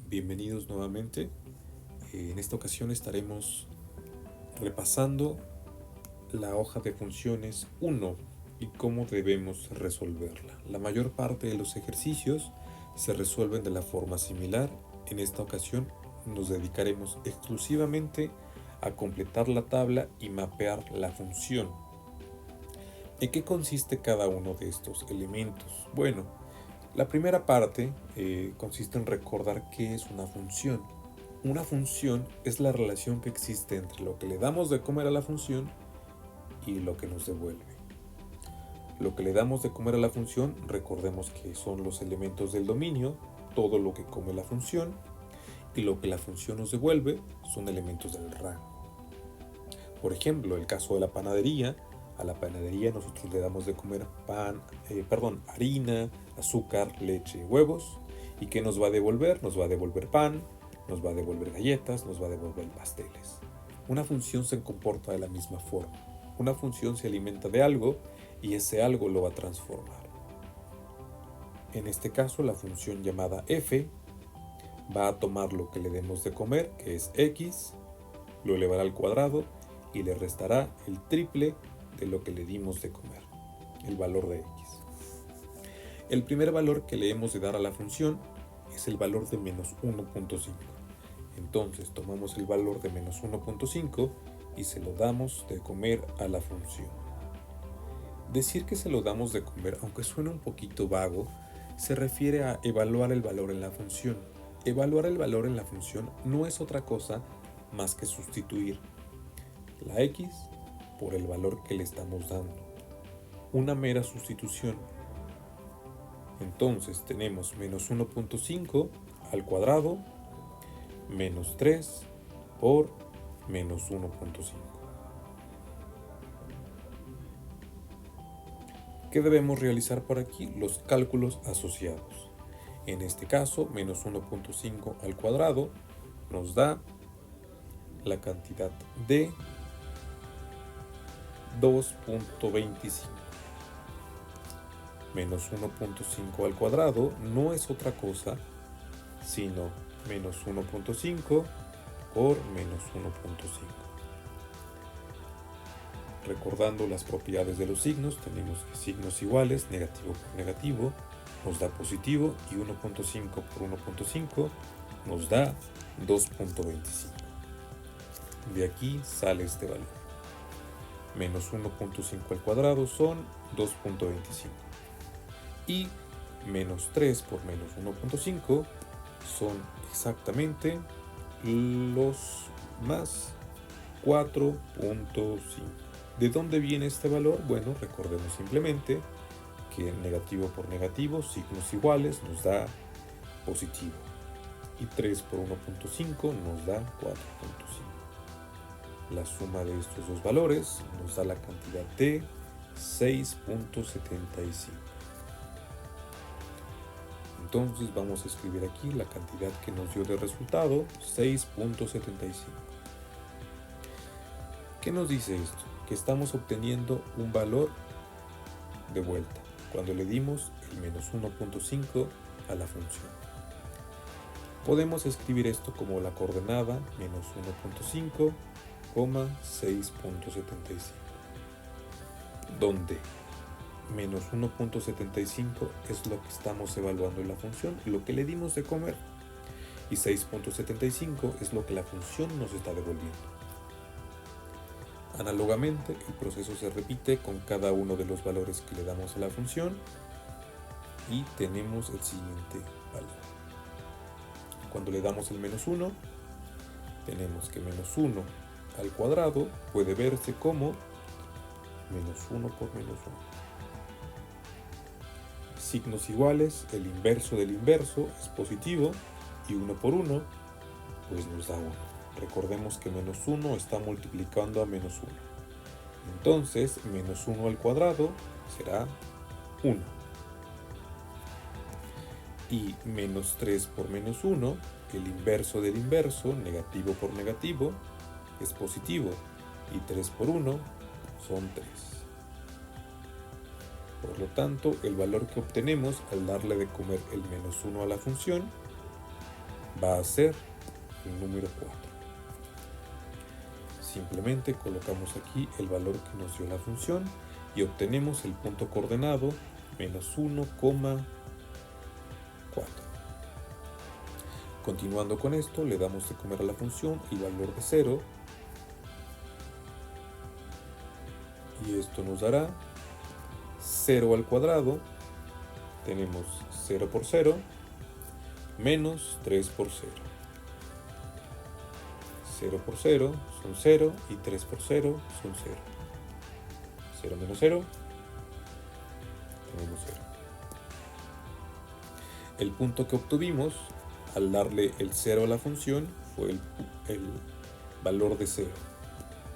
Bienvenidos nuevamente. En esta ocasión estaremos repasando la hoja de funciones 1 y cómo debemos resolverla. La mayor parte de los ejercicios se resuelven de la forma similar. En esta ocasión nos dedicaremos exclusivamente a completar la tabla y mapear la función. ¿En qué consiste cada uno de estos elementos? Bueno, la primera parte consiste en recordar qué es una función. Una función es la relación que existe entre lo que le damos de comer a la función y lo que nos devuelve. Lo que le damos de comer a la función, recordemos que son los elementos del dominio, todo lo que come la función, y lo que la función nos devuelve son elementos del rango. Por ejemplo, el caso de la panadería, a la panadería nosotros le damos de comer harina, azúcar, leche y huevos. ¿Y qué nos va a devolver? Nos va a devolver pan, nos va a devolver galletas, nos va a devolver pasteles. Una función se comporta de la misma forma. Una función se alimenta de algo y ese algo lo va a transformar. En este caso, la función llamada f va a tomar lo que le demos de comer, que es x, lo elevará al cuadrado y le restará el triple de lo que le dimos de comer, el valor de x. El primer valor que le hemos de dar a la función es el valor de menos 1.5. Entonces tomamos el valor de menos 1.5 y se lo damos de comer a la función. Decir que se lo damos de comer, aunque suene un poquito vago, se refiere a evaluar el valor en la función. Evaluar el valor en la función no es otra cosa más que sustituir la x por el valor que le estamos dando. Una mera sustitución. Entonces tenemos menos 1.5 al cuadrado menos 3 por menos 1.5. ¿Qué debemos realizar por aquí? Los cálculos asociados. En este caso, menos 1.5 al cuadrado nos da la cantidad de 2.25. Menos 1.5 al cuadrado no es otra cosa sino menos 1.5 por menos 1.5. Recordando las propiedades de los signos, tenemos que signos iguales, negativo por negativo, nos da positivo y 1.5 por 1.5 nos da 2.25. De aquí sale este valor. Menos 1.5 al cuadrado son 2.25. Y menos 3 por menos 1.5 son exactamente los más 4.5. ¿De dónde viene este valor? Bueno, recordemos simplemente que negativo por negativo, signos iguales, nos da positivo. Y 3 por 1.5 nos da 4.5. La suma de estos dos valores nos da la cantidad de 6.75. Entonces vamos a escribir aquí la cantidad que nos dio de resultado, 6.75. ¿Qué nos dice esto? Que estamos obteniendo un valor de vuelta cuando le dimos el menos 1.5 a la función. Podemos escribir esto como la coordenada menos 1.5, 6.75, donde menos 1.75 es lo que estamos evaluando en la función, lo que le dimos de comer, y 6.75 es lo que la función nos está devolviendo. Análogamente, el proceso se repite con cada uno de los valores que le damos a la función y tenemos el siguiente valor. Cuando le damos el menos 1, tenemos que menos 1 al cuadrado puede verse como menos 1 por menos 1. Signos iguales, el inverso del inverso es positivo y 1 por 1 pues nos da 1. Recordemos que menos 1 está multiplicando a menos 1. Entonces, menos 1 al cuadrado será 1. Y menos 3 por menos 1, el inverso del inverso, negativo por negativo, es positivo. Y 3 por 1 son 3. Por lo tanto, el valor que obtenemos al darle de comer el menos 1 a la función va a ser el número 4. Simplemente colocamos aquí el valor que nos dio la función y obtenemos el punto coordenado menos 1,4. Continuando con esto, le damos de comer a la función el valor de 0 y esto nos dará 0 al cuadrado. Tenemos 0 por 0 menos 3 por 0. 0 por 0 son 0 y 3 por 0 son 0. 0 menos 0 tenemos 0. El punto que obtuvimos al darle el 0 a la función fue el valor de 0.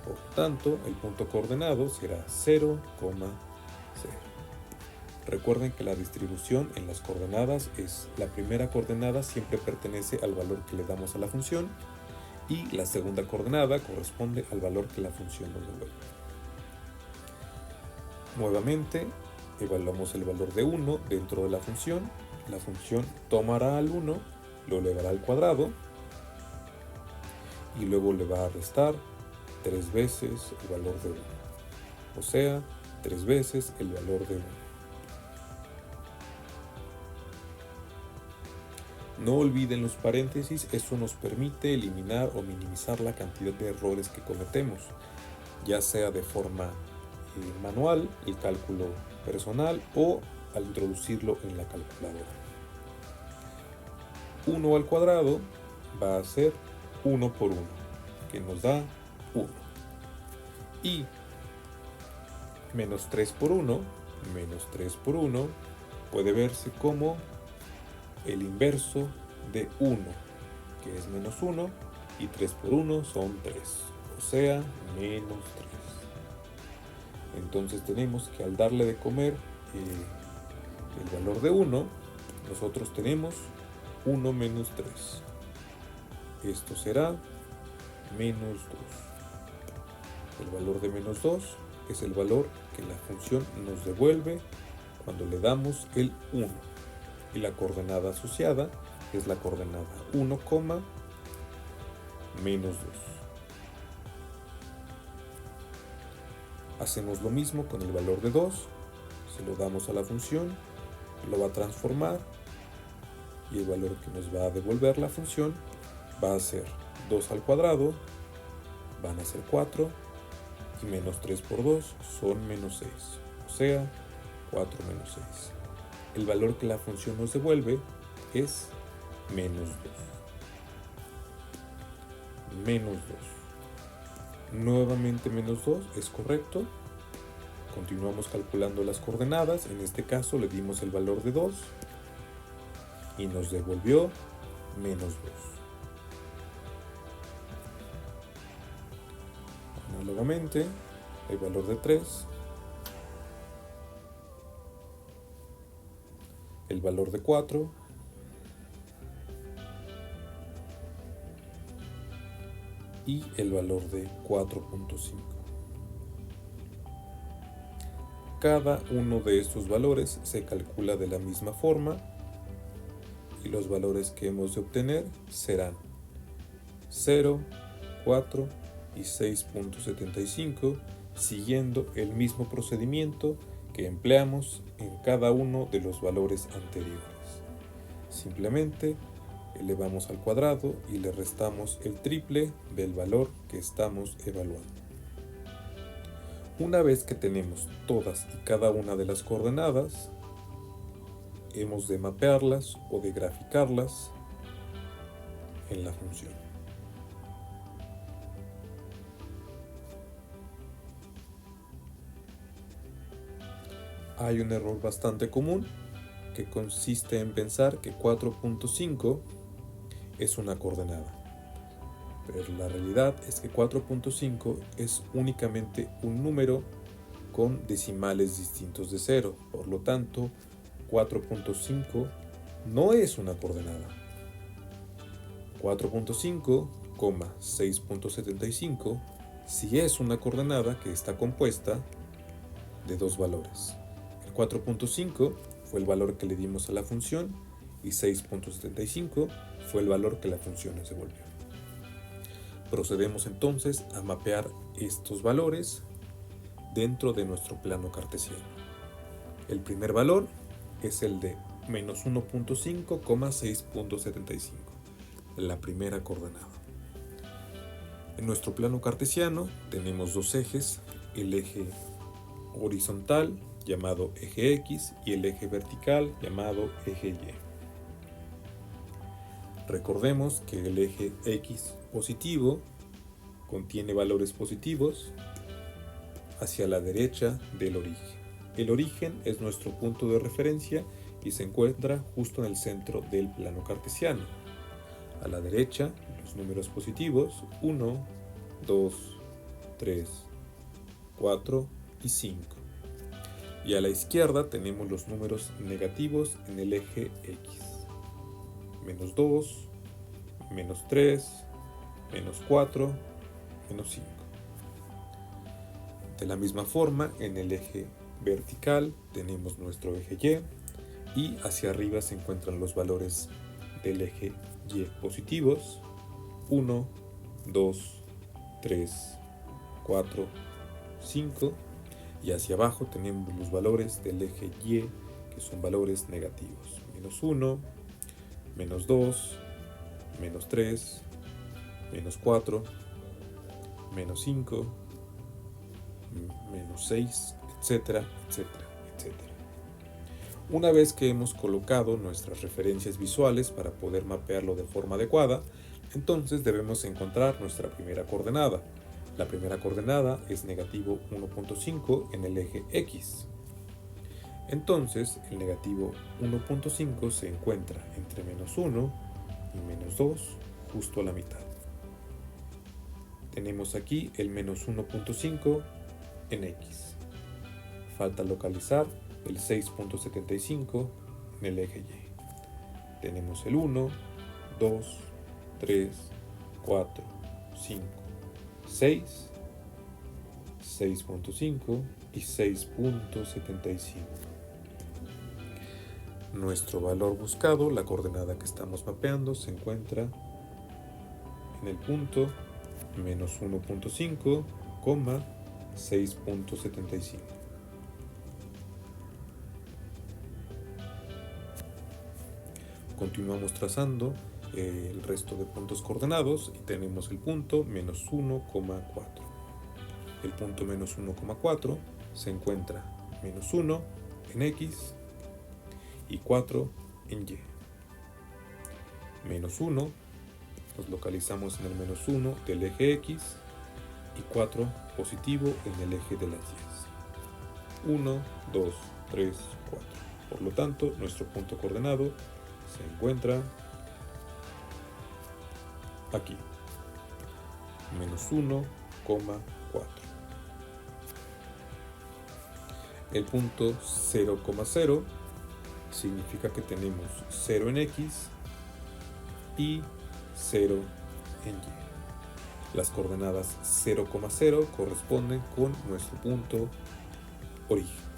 Por lo tanto, el punto coordenado será 0,0. Recuerden que la distribución en las coordenadas es: la primera coordenada siempre pertenece al valor que le damos a la función y la segunda coordenada corresponde al valor que la función nos devuelve. Nuevamente, evaluamos el valor de 1 dentro de la función. La función tomará al 1, lo elevará al cuadrado y luego le va a restar 3 veces el valor de 1, o sea, 3 veces el valor de 1. No olviden los paréntesis, eso nos permite eliminar o minimizar la cantidad de errores que cometemos, ya sea de forma manual, el cálculo personal, o al introducirlo en la calculadora. 1 al cuadrado va a ser 1 por 1, que nos da 1. Y menos 3 por 1, menos 3 por 1, puede verse como el inverso de 1, que es menos 1, y 3 por 1 son 3, o sea, menos 3. Entonces tenemos que al darle de comer el valor de 1, nosotros tenemos 1 menos 3. Esto será menos 2. El valor de menos 2 es el valor que la función nos devuelve cuando le damos el 1. Y la coordenada asociada es la coordenada 1, menos 2. Hacemos lo mismo con el valor de 2, se lo damos a la función, lo va a transformar y el valor que nos va a devolver la función va a ser 2 al cuadrado, van a ser 4, y menos 3 por 2 son menos 6, o sea, 4 menos 6. El valor que la función nos devuelve es menos 2. Menos 2. Nuevamente menos 2 es correcto. Continuamos calculando las coordenadas. En este caso le dimos el valor de 2 y nos devolvió menos 2. Análogamente, el valor de 3, el valor de 4, y el valor de 4.5. Cada uno de estos valores se calcula de la misma forma y los valores que hemos de obtener serán 0, 4 y 6.75, siguiendo el mismo procedimiento que empleamos en cada uno de los valores anteriores. Simplemente elevamos al cuadrado y le restamos el triple del valor que estamos evaluando. Una vez que tenemos todas y cada una de las coordenadas, hemos de mapearlas o de graficarlas en la función. Hay un error bastante común que consiste en pensar que 4.5 es una coordenada. Pero la realidad es que 4.5 es únicamente un número con decimales distintos de 0. Por lo tanto, 4.5 no es una coordenada. 4.5, 6.75 sí es una coordenada que está compuesta de dos valores. El 4.5 fue el valor que le dimos a la función y 6.75 fue el valor que la función nos devolvió. Procedemos entonces a mapear estos valores dentro de nuestro plano cartesiano. El primer valor es el de menos 1.5, 6.75, la primera coordenada. En nuestro plano cartesiano tenemos dos ejes, el eje horizontal llamado eje X y el eje vertical llamado eje Y. Recordemos que el eje X positivo contiene valores positivos hacia la derecha del origen. El origen es nuestro punto de referencia y se encuentra justo en el centro del plano cartesiano. A la derecha, los números positivos 1, 2, 3, 4 y 5. Y a la izquierda tenemos los números negativos en el eje X. Menos 2, menos 3, menos 4, menos 5. De la misma forma, en el eje vertical tenemos nuestro eje Y hacia arriba se encuentran los valores del eje Y positivos 1, 2, 3, 4, 5 y hacia abajo tenemos los valores del eje Y que son valores negativos, menos 1, menos 2, menos 3, menos 4, menos 5, menos 6, etcétera, etcétera, etcétera. Una vez que hemos colocado nuestras referencias visuales para poder mapearlo de forma adecuada, entonces debemos encontrar nuestra primera coordenada. La primera coordenada es negativo 1.5 en el eje X. Entonces, el negativo 1.5 se encuentra entre menos 1 y menos 2, justo a la mitad. Tenemos aquí el menos 1.5 en X. Falta localizar el 6.75 en el eje Y. Tenemos el 1, 2, 3, 4, 5, 6, 6.5 y 6.75. Nuestro valor buscado, la coordenada que estamos mapeando, se encuentra en el punto menos 1.5, 6.75. Continuamos trazando el resto de puntos coordenados y tenemos el punto menos 1,4. El punto menos 1,4 se encuentra menos 1 en X y 4 en Y. Menos 1 nos localizamos en el menos 1 del eje X y 4 positivo en el eje de las Y. 1, 2, 3, 4. Por lo tanto, nuestro punto coordenado se encuentra aquí, menos 1,4. El punto 0,0 significa que tenemos 0 en X y 0 en Y. Las coordenadas 0,0 corresponden con nuestro punto origen.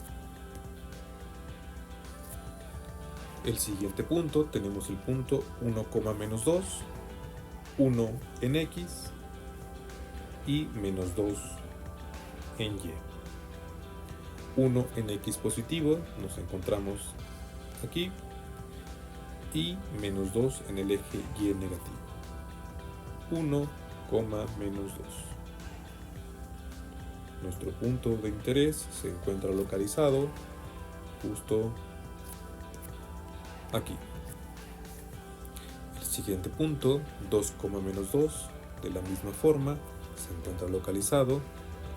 El siguiente punto tenemos el punto 1,-2, 1 en X y menos 2 en Y. 1 en X positivo nos encontramos aquí y menos 2 en el eje Y negativo. 1, menos 2. Nuestro punto de interés se encuentra localizado justo aquí. El siguiente punto, 2, menos 2, de la misma forma, se encuentra localizado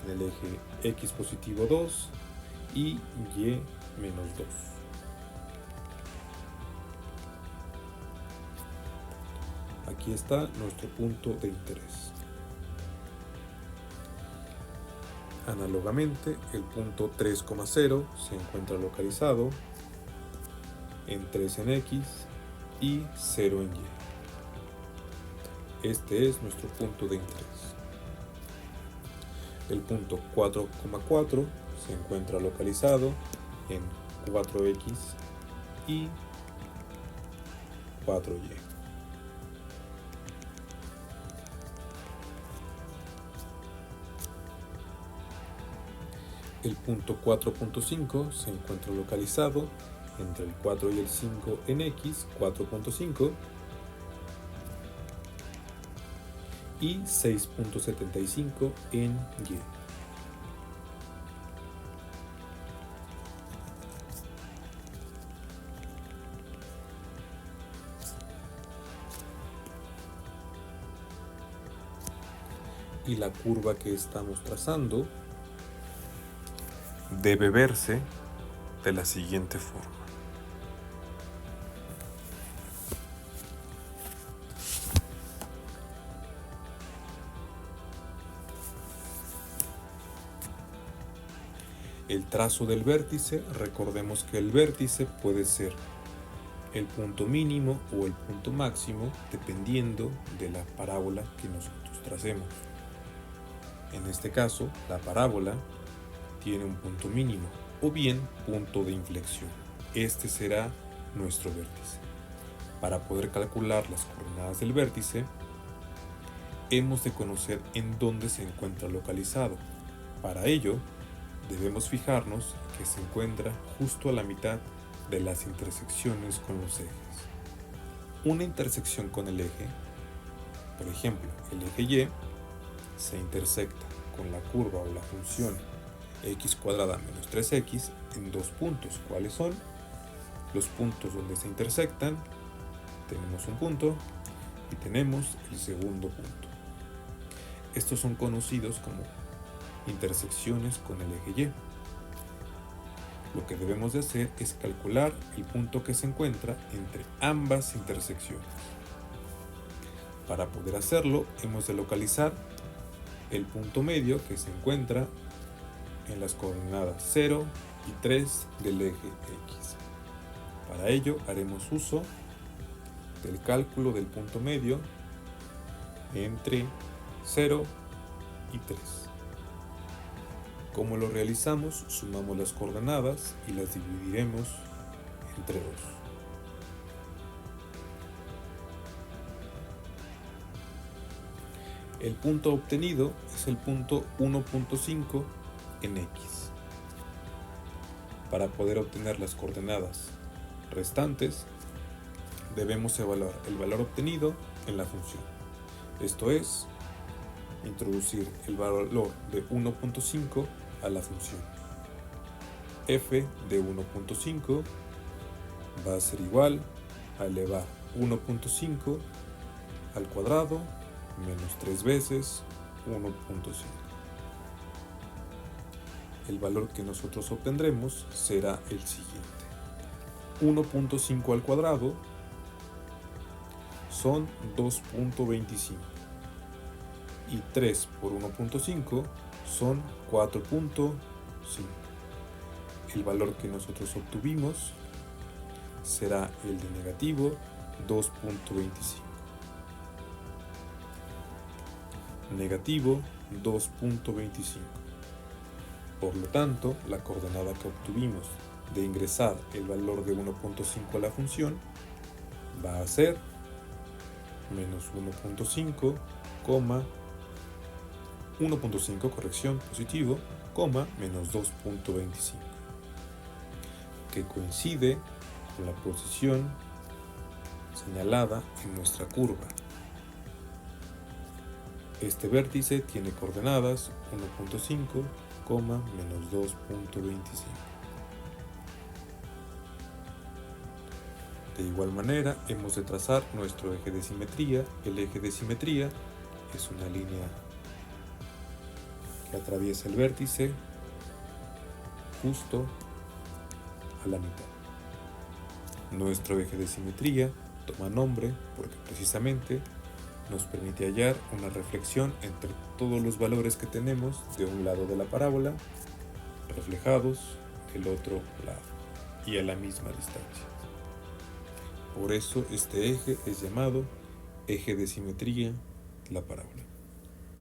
en el eje X positivo 2 y Y menos 2. Aquí está nuestro punto de interés. Análogamente, el punto 3,0 se encuentra localizado en 3 en X y 0 en Y. Este es nuestro punto de interés. El punto 4,4 se encuentra localizado en 4X y 4y. El punto 4.5 se encuentra localizado entre el 4 y el 5 en X, 4.5, y 6.75 en Y. Y la curva que estamos trazando debe verse de la siguiente forma. El trazo del vértice, recordemos que el vértice puede ser el punto mínimo o el punto máximo dependiendo de la parábola que nosotros tracemos. En este caso, la parábola tiene un punto mínimo o bien punto de inflexión. Este será nuestro vértice. Para poder calcular las coordenadas del vértice, hemos de conocer en dónde se encuentra localizado. Para ello, debemos fijarnos que se encuentra justo a la mitad de las intersecciones con los ejes. Una intersección con el eje, por ejemplo, el eje Y, se intersecta con la curva o la función x cuadrada menos 3x en dos puntos. ¿Cuáles son? Los puntos donde se intersectan, tenemos un punto y tenemos el segundo punto. Estos son conocidos como intersecciones con el eje Y. Lo que debemos de hacer es calcular el punto que se encuentra entre ambas intersecciones. Para poder hacerlo, hemos de localizar el punto medio que se encuentra en las coordenadas 0 y 3 del eje X. Para ello haremos uso del cálculo del punto medio entre 0 y 3. ¿Cómo lo realizamos? Sumamos las coordenadas y las dividiremos entre 2. El punto obtenido es el punto 1.5 en X. Para poder obtener las coordenadas restantes, debemos evaluar el valor obtenido en la función. Esto es, introducir el valor de 1.5 a la función. F de 1.5 va a ser igual a elevar 1.5 al cuadrado menos 3 veces 1.5. El valor que nosotros obtendremos será el siguiente. 1.5 al cuadrado son 2.25 y 3 por 1.5 son 4.5. El valor que nosotros obtuvimos será el de negativo 2.25. Negativo 2.25. Por lo tanto, la coordenada que obtuvimos de ingresar el valor de 1.5 a la función va a ser menos 1.5, corrección, positivo, menos 2.25, que coincide con la posición señalada en nuestra curva. Este vértice tiene coordenadas 1.5, menos 2.25. De igual manera, hemos de trazar nuestro eje de simetría. El eje de simetría es una línea que atraviesa el vértice justo a la mitad. Nuestro eje de simetría toma nombre porque precisamente nos permite hallar una reflexión entre todos los valores que tenemos de un lado de la parábola reflejados del otro lado y a la misma distancia. Por eso este eje es llamado eje de simetría, la parábola.